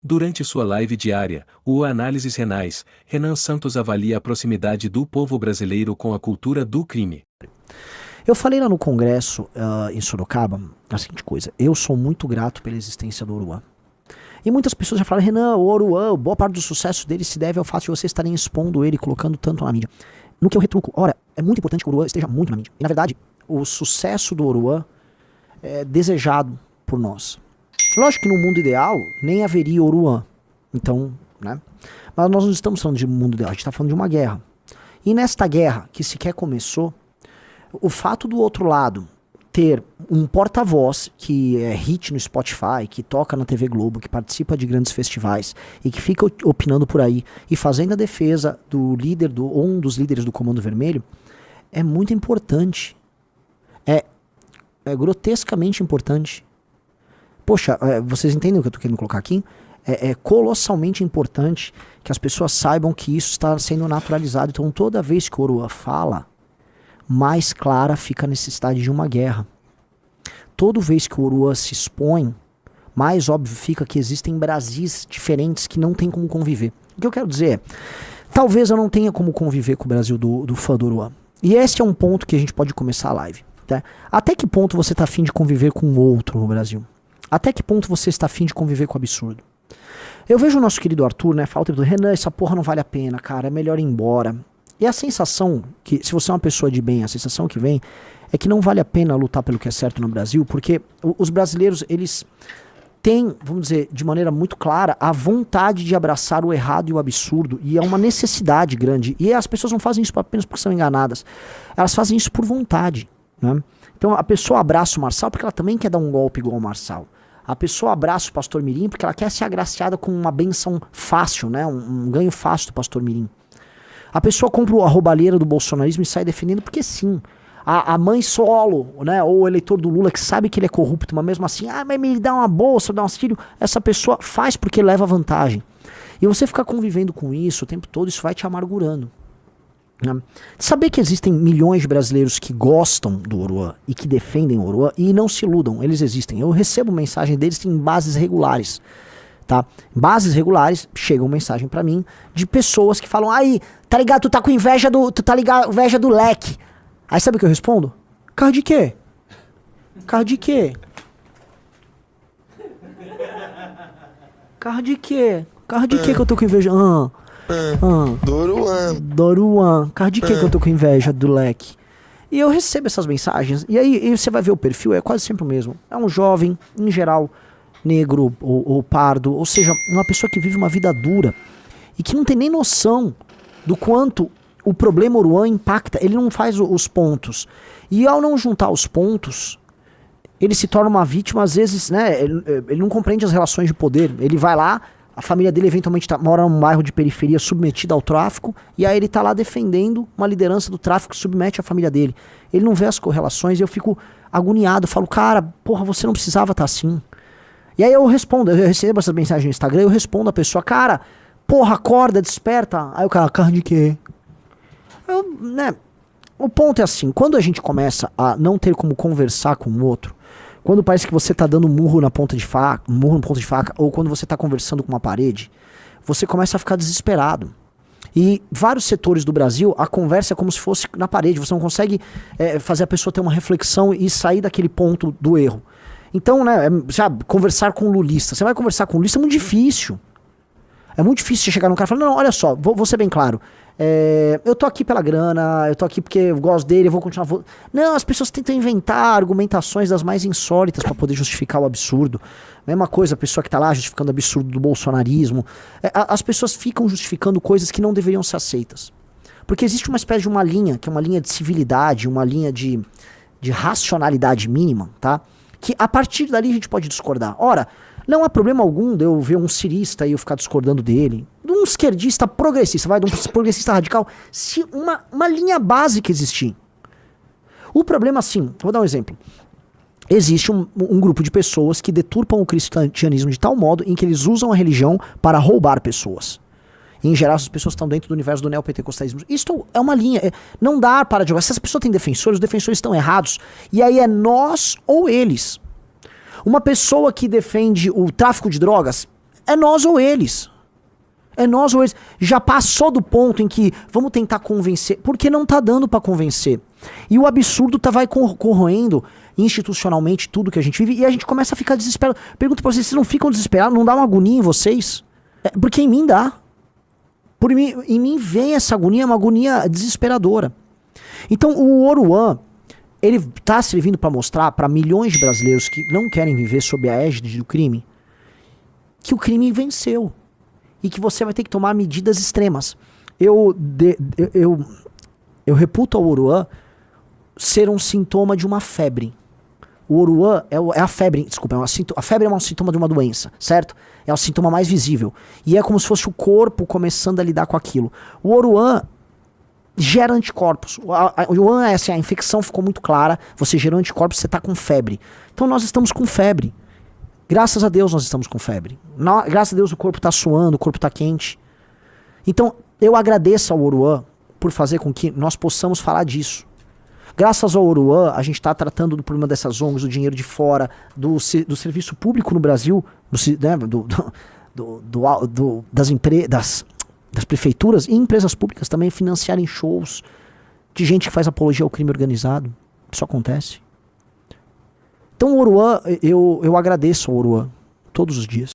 Durante sua live diária, o Análises Renais, Renan Santos avalia a proximidade do povo brasileiro com a cultura do crime. Eu falei lá no congresso, em Sorocaba, a seguinte coisa: eu sou muito grato pela existência do Oruan. E muitas pessoas já falaram: Renan, o Oruan, boa parte do sucesso dele se deve ao fato de vocês estarem expondo ele, colocando tanto na mídia. No que eu retruco, ora, é muito importante que o Oruan esteja muito na mídia. E na verdade, o sucesso do Oruan é desejado por nós. Lógico que no mundo ideal, nem haveria Oruan. Então, né? Mas nós não estamos falando de mundo ideal, a gente está falando de uma guerra. E nesta guerra, que sequer começou, o fato do outro lado ter um porta-voz que é hit no Spotify, que toca na TV Globo, que participa de grandes festivais e que fica opinando por aí e fazendo a defesa do líder, ou um dos líderes do Comando Vermelho, é muito importante. É grotescamente importante. Poxa, vocês entendem o que eu tô querendo colocar aqui? É colossalmente importante que as pessoas saibam que isso está sendo naturalizado. Então toda vez que o Oruan fala, mais clara fica a necessidade de uma guerra. Toda vez que o Oruan se expõe, mais óbvio fica que existem Brasis diferentes que não tem como conviver. O que eu quero dizer é, talvez eu não tenha como conviver com o Brasil do fã do Oruan. E esse é um ponto que a gente pode começar a live. Tá? Até que ponto você está afim de conviver com o outro no Brasil? Até que ponto você está afim de conviver com o absurdo? Eu vejo o nosso querido Arthur, né, fala o tempo todo: Renan, essa porra não vale a pena, cara, é melhor ir embora. E a sensação, que se você é uma pessoa de bem, a sensação que vem é que não vale a pena lutar pelo que é certo no Brasil, porque os brasileiros, eles têm, vamos dizer, de maneira muito clara, a vontade de abraçar o errado e o absurdo, e é uma necessidade grande. E as pessoas não fazem isso apenas porque são enganadas, elas fazem isso por vontade, né? Então a pessoa abraça o Marçal porque ela também quer dar um golpe igual ao Marçal. A pessoa abraça o Pastor Mirim porque ela quer ser agraciada com uma benção fácil, né? Um ganho fácil do Pastor Mirim. A pessoa compra a roubalheira do bolsonarismo e sai defendendo porque sim. A mãe solo, né? Ou o eleitor do Lula que sabe que ele é corrupto, mas mesmo assim, mas me dá uma bolsa, dá um auxílio. Essa pessoa faz porque leva vantagem. E você ficar convivendo com isso o tempo todo, isso vai te amargurando. Saber que existem milhões de brasileiros que gostam do Oruan e que defendem o Oruan, e não se iludam, eles existem. Eu recebo mensagem deles em bases regulares, tá? Em bases regulares chegam mensagem pra mim de pessoas que falam: aí, tá ligado, tu tá com inveja do leque. Aí sabe o que eu respondo? Carro de quê? Carro de quê? Carro de quê? Carro de quê que eu tô com inveja? Do Oruan. Carro de que eu tô com inveja do leque? E eu recebo essas mensagens. E aí você vai ver o perfil, é quase sempre o mesmo. É um jovem, em geral, negro ou pardo. Ou seja, uma pessoa que vive uma vida dura. E que não tem nem noção do quanto o problema Oruan impacta. Ele não faz os pontos. E ao não juntar os pontos, ele se torna uma vítima, às vezes, né? Ele não compreende as relações de poder. Ele vai lá, a família dele eventualmente mora num bairro de periferia submetida ao tráfico, e aí ele tá lá defendendo uma liderança do tráfico que submete a família dele. Ele não vê as correlações e eu fico agoniado, falo: cara, porra, você não precisava estar assim. E aí eu respondo, eu recebo essas mensagens no Instagram, eu respondo a pessoa: cara, porra, acorda, desperta. Aí o cara: carro de quê? O ponto é assim, quando a gente começa a não ter como conversar com o outro, quando parece que você tá dando murro no ponto de faca, ou quando você tá conversando com uma parede, você começa a ficar desesperado. E vários setores do Brasil, a conversa é como se fosse na parede, você não consegue fazer a pessoa ter uma reflexão e sair daquele ponto do erro. Então, né, sabe, conversar com o lulista. Você vai conversar com o lulista, é muito difícil. É muito difícil você chegar num cara e falar: não, olha só, vou ser bem claro. Eu tô aqui pela grana, eu tô aqui porque eu gosto dele, eu vou continuar. Não, as pessoas tentam inventar argumentações das mais insólitas pra poder justificar o absurdo. Mesma coisa, a pessoa que tá lá justificando o absurdo do bolsonarismo. As pessoas ficam justificando coisas que não deveriam ser aceitas. Porque existe uma espécie de uma linha, que é uma linha de civilidade, uma linha de racionalidade mínima, tá? Que a partir dali a gente pode discordar. Ora, não há problema algum de eu ver um cirista e eu ficar discordando dele. De um esquerdista progressista, de um progressista radical, se uma linha básica existir. O problema, assim, vou dar um exemplo. Existe um grupo de pessoas que deturpam o cristianismo de tal modo em que eles usam a religião para roubar pessoas. E, em geral, essas pessoas estão dentro do universo do neopentecostalismo. Isso é uma linha. Não dá para jogar. Se essa pessoa tem defensores, os defensores estão errados. E aí é nós ou eles. Uma pessoa que defende o tráfico de drogas, É nós ou eles. É nós ou eles. Já passou do ponto em que vamos tentar convencer, porque não tá dando pra convencer. E o absurdo vai corroendo institucionalmente tudo que a gente vive e a gente começa a ficar desesperado. Pergunto pra vocês não ficam desesperados? Não dá uma agonia em vocês? Porque em mim dá. Em mim vem essa agonia, uma agonia desesperadora. Então o Oruan, ele tá servindo para mostrar para milhões de brasileiros que não querem viver sob a égide do crime, que o crime venceu. E que você vai ter que tomar medidas extremas. Eu reputo ao Oruan ser um sintoma de uma febre. O Oruan é a febre, desculpa, a febre é um sintoma de uma doença, certo? É o sintoma mais visível. E é como se fosse o corpo começando a lidar com aquilo. O Oruan gera anticorpos. O Oruan é assim, a infecção ficou muito clara, você gerou anticorpos, você tá com febre. Então nós estamos com febre. Graças a Deus nós estamos com febre. Graças a Deus o corpo tá suando, o corpo tá quente. Então eu agradeço ao Oruan por fazer com que nós possamos falar disso. Graças ao Oruan, a gente está tratando do problema dessas ONGs, do dinheiro de fora, do serviço público no Brasil, das prefeituras e empresas públicas também financiarem shows de gente que faz apologia ao crime organizado. Isso acontece. Então o Oruan, eu agradeço ao Oruan todos os dias.